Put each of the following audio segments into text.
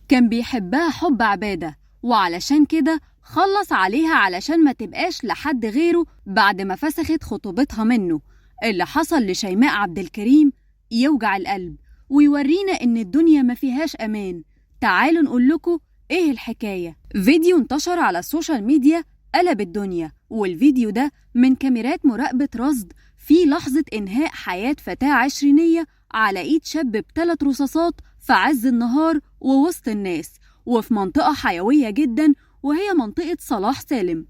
كان بيحبها حب عبادة، وعلشان كده خلص عليها علشان ما تبقاش لحد غيره بعد ما فسخت خطوبتها منه. اللي حصل لشيماء عبد الكريم يوجع القلب ويورينا إن الدنيا ما فيهاش أمان. تعالوا نقول لكم إيه الحكاية. فيديو انتشر على السوشيال ميديا قلب الدنيا، والفيديو ده من كاميرات مراقبة رصد في لحظة إنهاء حياة فتاة عشرينية على إيد شاب ب3 رصاصات في عز النهار ووسط الناس، وفي منطقة حيوية جدا وهي منطقة صلاح سالم،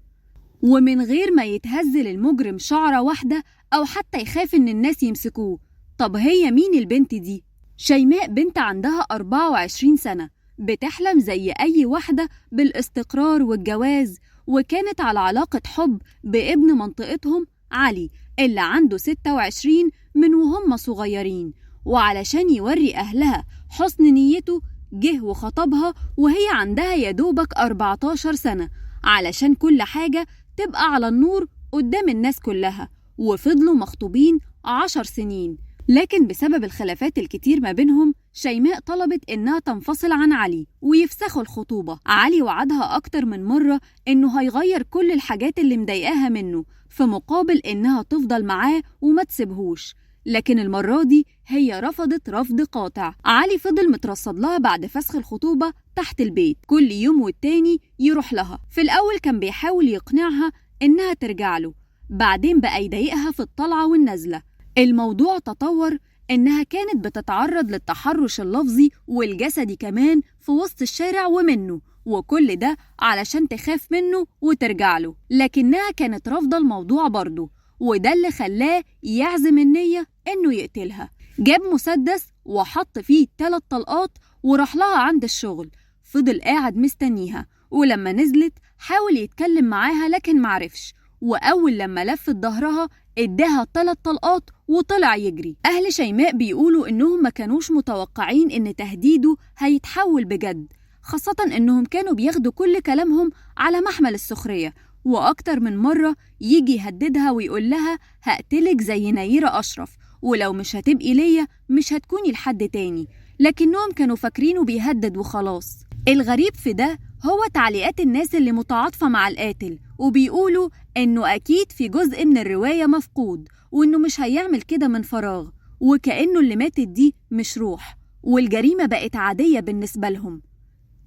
ومن غير ما يتهز للمجرم شعرة واحدة أو حتى يخاف إن الناس يمسكوه. طب هي مين البنت دي؟ شيماء بنت عندها 24 سنة، بتحلم زي أي واحدة بالاستقرار والجواز، وكانت على علاقة حب بابن منطقتهم علي اللي عنده 26 من وهم صغيرين. وعلشان يوري أهلها حسن نيته جه وخطبها وهي عندها يدوبك 14 سنة علشان كل حاجة تبقى على النور قدام الناس كلها. وفضلوا مخطوبين 10 سنين، لكن بسبب الخلافات الكتير ما بينهم شيماء طلبت إنها تنفصل عن علي ويفسخوا الخطوبة. علي وعدها أكتر من مرة إنه هيغير كل الحاجات اللي مضايقاها منه في مقابل إنها تفضل معاه وما تسيبهوش، لكن المرة دي هي رفضت رفض قاطع. علي فضل مترصد لها بعد فسخ الخطوبة تحت البيت، كل يوم والتاني يروح لها. في الأول كان بيحاول يقنعها إنها ترجع له، بعدين بقى يضايقها في الطلعة والنزلة. الموضوع تطور إنها كانت بتتعرض للتحرش اللفظي والجسدي كمان في وسط الشارع ومنه، وكل ده علشان تخاف منه وترجع له، لكنها كانت رافضة الموضوع برضه، وده اللي خلاه يعزم النية إنه يقتلها. جاب مسدس وحط فيه 3 طلقات وراح لها عند الشغل. فضل قاعد مستنيها، ولما نزلت حاول يتكلم معاها لكن معرفش، وأول لما لفت ظهرها اداها 3 طلقات وطلع يجري. أهل شيماء بيقولوا إنهم ما كانوش متوقعين إن تهديده هيتحول بجد، خاصة إنهم كانوا بياخدوا كل كلامهم على محمل السخرية، وأكتر من مرة يجي يهددها ويقول لها هقتلك زي نيرة أشرف، ولو مش هتبقي ليا مش هتكوني لحد تاني، لكنهم كانوا فاكرينه بيهدد وخلاص. الغريب في ده هو تعليقات الناس اللي متعاطفة مع القاتل، وبيقولوا إنه أكيد في جزء من الرواية مفقود، وإنه مش هيعمل كده من فراغ، وكأنه اللي ماتت دي مش روح، والجريمة بقت عادية بالنسبة لهم.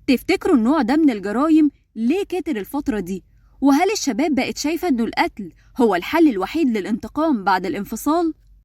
تفتكروا النوع ده من الجرايم ليه كتر الفترة دي؟ وهل الشباب بقت شايفة إنه القتل هو الحل الوحيد للانتقام بعد الانفصال؟